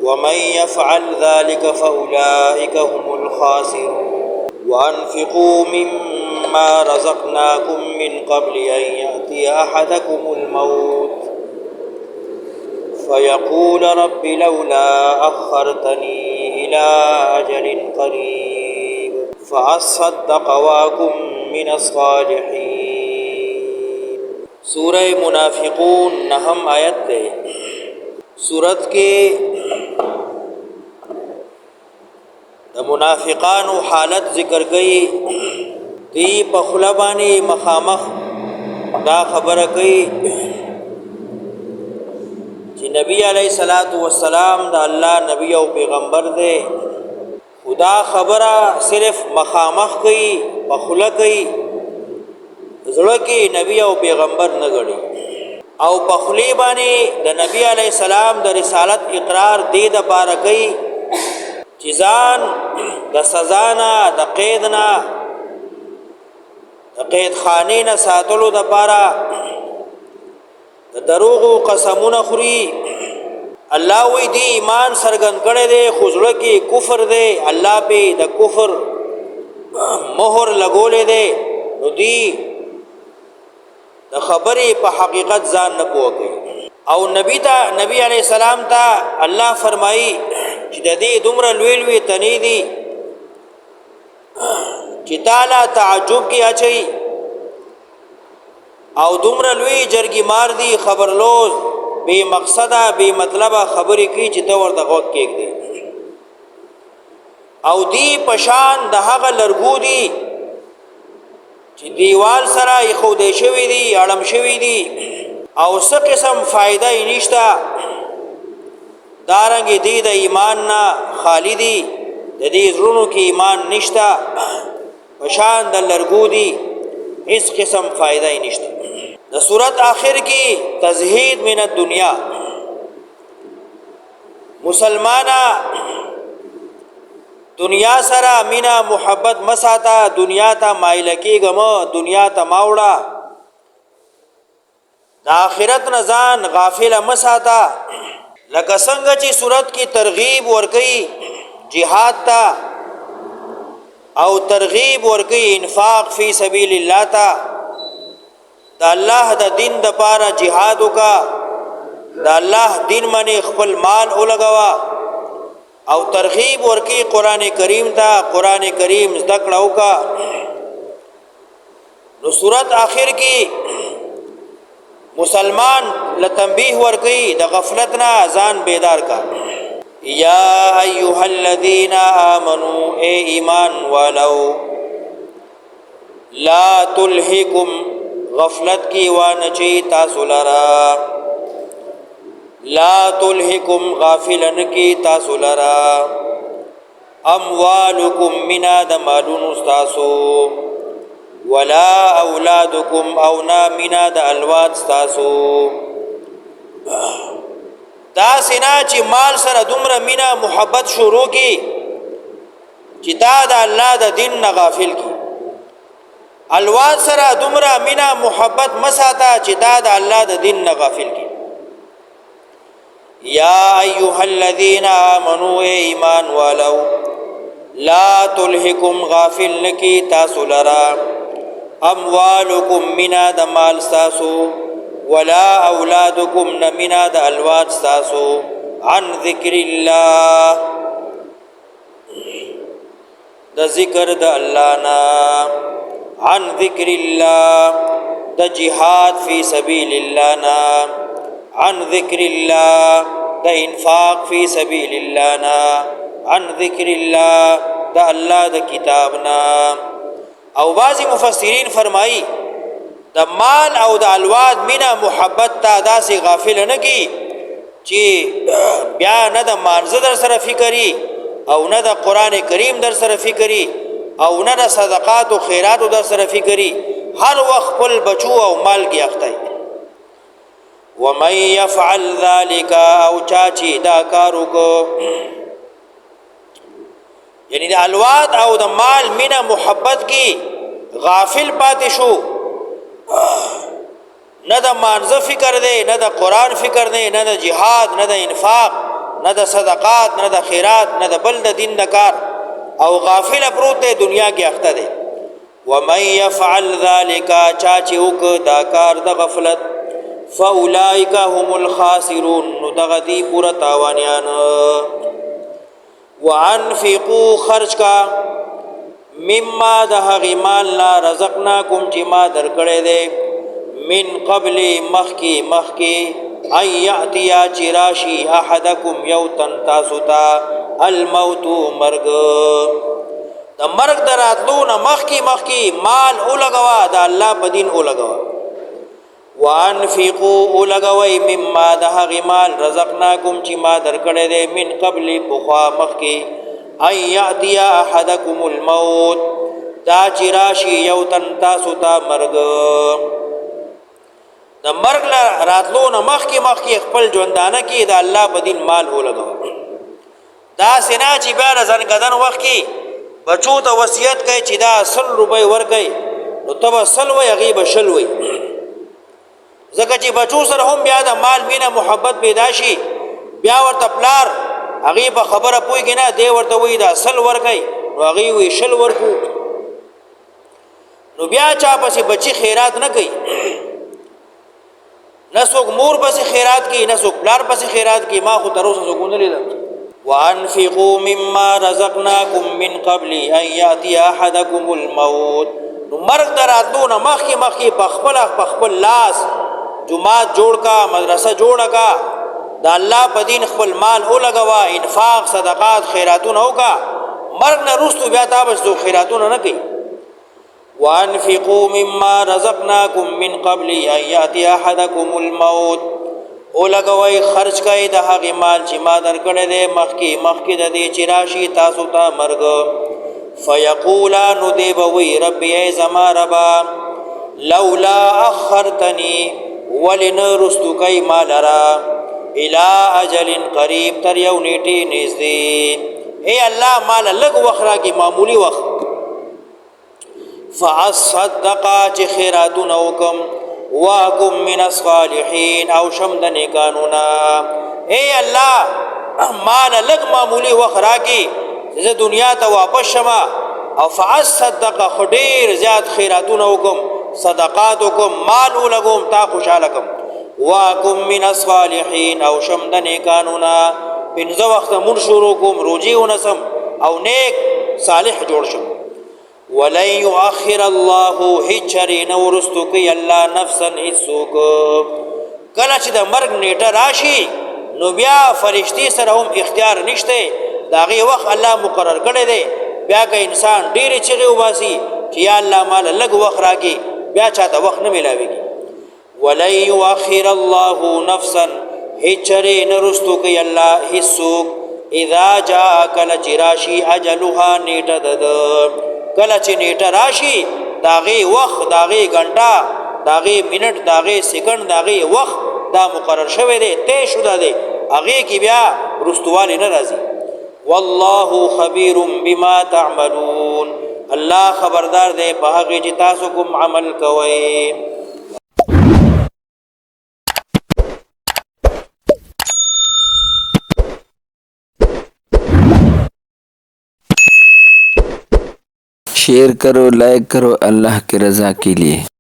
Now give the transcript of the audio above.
वमन यफ़अल ज़ालिका फ़उलाइका हुमुल ख़ासिरून वअन्फ़िक़ू मिम्मा रज़क़नाकुम मिन क़ब्लि अन यअतिय अहदकुमुल मौत फ़यक़ूल रब्बि लौला अख़्ख़रतनी इला अजलिन क़रीब फ़अस्सद्दक़ वअकुन मिनस्सालिहीन। सूरह मुनाफ़िक़ून नहम आयत है। सूरत के मुनाफिकान हालत ज़िक्र गई ती पखुलबानी मखामख दा खबर गई कि नबी अलैहिस्सलातु वस्सलाम दा अल्लाह नबी और पैगम्बर दे। खुदा खबरा सिर्फ मखामख गई पखुला गई ज़ुड़ की नबी और पैगम्बर न गड़ी और पखुली बानी द नबी अलैहिस्सलाम द रिसालत इकरार दे द पार गई चिज़ान द सज़ाना द क़ैदना द क़ैद खानी न सातलु द पारा द दरूगु कसमुन खुरी। अल्लाह वही दी ईमान सरगन करे दे खुजड़ की कुफर दे अल्लाह पे द कुफर मोहर लगोले दे दी द खबरी पे हकीकत जान न को गई और नबी अलैहिस्सलाम ता अल्लाह फरमाई कि ददी दुमरा लुई तनी दी चिताला ताजुब की अचई और दुमरा लुई जरगी मार दी खबरलोज बेमकसदा बेमतलबा खबरी की चितवर दगौत केक दी और दी पशान दहागा लरगू दी कि दीवाल सरा खुदे शवी दी अड़म शवी दी और स किस्म फ़ायदा ही निश्ता दारंगी दी द ईमान ना खालिदी दी ज़ुर्नु की ईमान निश्ता पशान द लरगू दी इस किस्म फ़ायदा ही निश्ता। द सूरत आखिर की तज़हीद मिन दुनिया मुसलमाना दुनिया सरा मीना मोहब्बत मसाता दुनिया ता माइलकी गम दुनिया ता मावड़ा द आखिरत नजान गाफिल मसाता लकसंग ची सूरत की तरगीब वर्कई जिहाद ता और तरगीब वर्कई इन्फाक फ़ी सबीलिल्लाह ता द अल्लाह द दिन द पारा जिहाद का द अल्लाह दिन मने खपल माल उलगवा और तरगीब वर्की कुरान करीम ता कुरान करीम ज़दकड़ाऊ का सूरत आखिर की मुसलमान लतंबीह वर्की द गफलत ना अजान बेदार का या अय्युहल्लज़ीना आमनू ए ईमान वालो ला तुल्हिकुम गफलत की वानची तासुलरा ला तुल्हिकुम गाफिलन की तासुलरा अमवालुकुम मिना द मालून उस्तासो वला औलादुकुम औना मिना द अलवाद स्तासो दा सिना ची माल सर दुमर मिना मोहब्बत शुरू की चिता द अल्लाह द दिन न गाफिल की अलवाद सरा दुमरा मिना मोहब्बत मसाता चिता द अल्लाह द दिन न गाफिल की। या अय्युहल्लज़ीना आमनू ए ईमान वालो ला तुल्हिकुम गाफिल नकी तासुलरा अमवालुकुम मिना द माल स्तासो वला औलादुकुम न मिना द अलवाद स्तासो अन ज़िक्रिल्लाह द ज़िक्र द अल्लाह ना अन ज़िक्रिल्लाह द जिहाद फ़ी सबीलिल्लाह ना अन ज़िक्रिल्लाह द इन्फाक फ़ी सबीलिल्लाह ना अन ज़िक्रिल्लाह द अल्लाह द किताब ना। और बाज़ी मुफस्सिरीन फरमाई द माल और द अलवाद मिना मोहब्बत तादा से गाफिल न की ची ब्या न द मानज़ दर सर फ़िकरी और न द कुरान करीम दर सर फ़िकरी और न द सदक़ात व खैरात दर सर फ़िकरी हर वक्त पुल बचू और माल की अख्ताई वमन यफ़अल ज़ालिका और चाची दा कारू को यानी द अलवाद और द माल मिना मोहब्बत की गाफिल पाते शो न द मानज़ फ़िक्र दे न द कुरान फ़िक्र दे न द जिहाद न द इन्फाक نه د صدقات نه د خیرات نه د بل د دین د کار او غافل پروت دی دنیا کې اخته دی ومن يفعل ذلك چا چې وک دا کار د غفلت فاولئک هم الخاسرون نو دغه دی پورا تاوانیان وانفقوا خرج کا مما د هغې مال لا رزقناکم چې ما درکړی دی من قبل مخکی ان یأتیا چې راشي احدکم یو تن تاسو ته الموت مرګ د مرګ د راتلو نه مخکی مال ولګوه د الله په دین ولګوه وانفقوا ولګوئ مما د هغې مال رزقناکم چې ما درکړی دی من قبل پخوا مخکې ان یأتیا احدکم الموت دا چې راشي یو تن تاسو ته مرګ د مرګ راتلو نه مخکې خپل ژوندانه کې د الله په دین مال ولګوه داسې نه چې بیا د ځنکدن وخت کې بچو ته وصیت کوي چې دا 100 روپۍ ورکوي نو ته به 100 وایي هغې به 100 وایي ځکه چې بچو سره هم بیا د مال مینه محبت پیدا شي بیا ورته پلار هغې په خبره پوهېږي نه دی ورته وایي دا 100 ورکوي نو هغې وایي 100 ورکو نو بیا چا پسې بچي خیرات نه کوي نه څوک مور پسې خیرات کوي نه څوک پلار پسې خیرات کوي ما خو تر اوسه څوک ونه لیدل وانفقوا مما رزقناکم من قبل ان یأتی احدکم الموت نو مرګ د راتلو نه مخکې په خپل لاس جماعت جوړ کا مدرسه جوړه کا د الله په دین خپل مال ولګوه انفاق صدقات خیراتونه وکړه مرګ نه وروستو بیا تا به څوک خیراتونه نه کوي وانفقوا مما رزقناکم من قبل ان یأتی احدکم الموت ولګوئ خرج کوئ د هغې مال چې ما درکړی دی مخکې د دې چې راشي تاسو ته مرګ فیقولا نو دی به وی ربی ای زما ربا لولا اخرتنی ولې نه رستو کوي ما لره الى اجل قریب تر یو نیټې نږدې ای الله ماله لږ وخت راکړي معمولي وخت فاصدقا چې خیراتونه وکم واکم من الصالحین او شم د نیکانو نه ای الله ماله لږ معمولي وخت راکړي زه دنیا ته واپس شمه او فاصدق خو ډېر زیات خیراتونه وکم صدقات وکم مال ولګوم تا خوشحاله کم واکم من الصالحین او شم د نیکانو نه پنځه وخته مونږ شروع کوم روجي ونسم او نیک صالح جوړ شم ولن يؤخر الله هجرين ورستو کوي الله نفسا هیڅوک کله چې د مرګ نیټه راشي نو بیا فرشتي سره هم اختیار نشته دا غي وخت الله مقرر کړی دی بیا که انسان ډېرې چغې وباسي چې یا الله ماله لږ وخت راکړي بیا چاته وخت نه میلاویږي ولن يؤخر الله نفسا هیچرې نه رستو کوي الله هیڅوک اذا جاء کله چې راشي اجلها نیټه د ده کله چې نیټه راشي د هغې وخت د هغې غنټه د هغې منټ د هغې سیکنډ د هغې وخت دا مقرر شوی دی طی شده دی هغې کې بیا رستوالی نه راځي والله خبیر بما تعملون الله خبردار دی په هغې چې تاسو کوم عمل کوئ शेयर करो लाइक करो अल्लाह की रज़ा के लिए।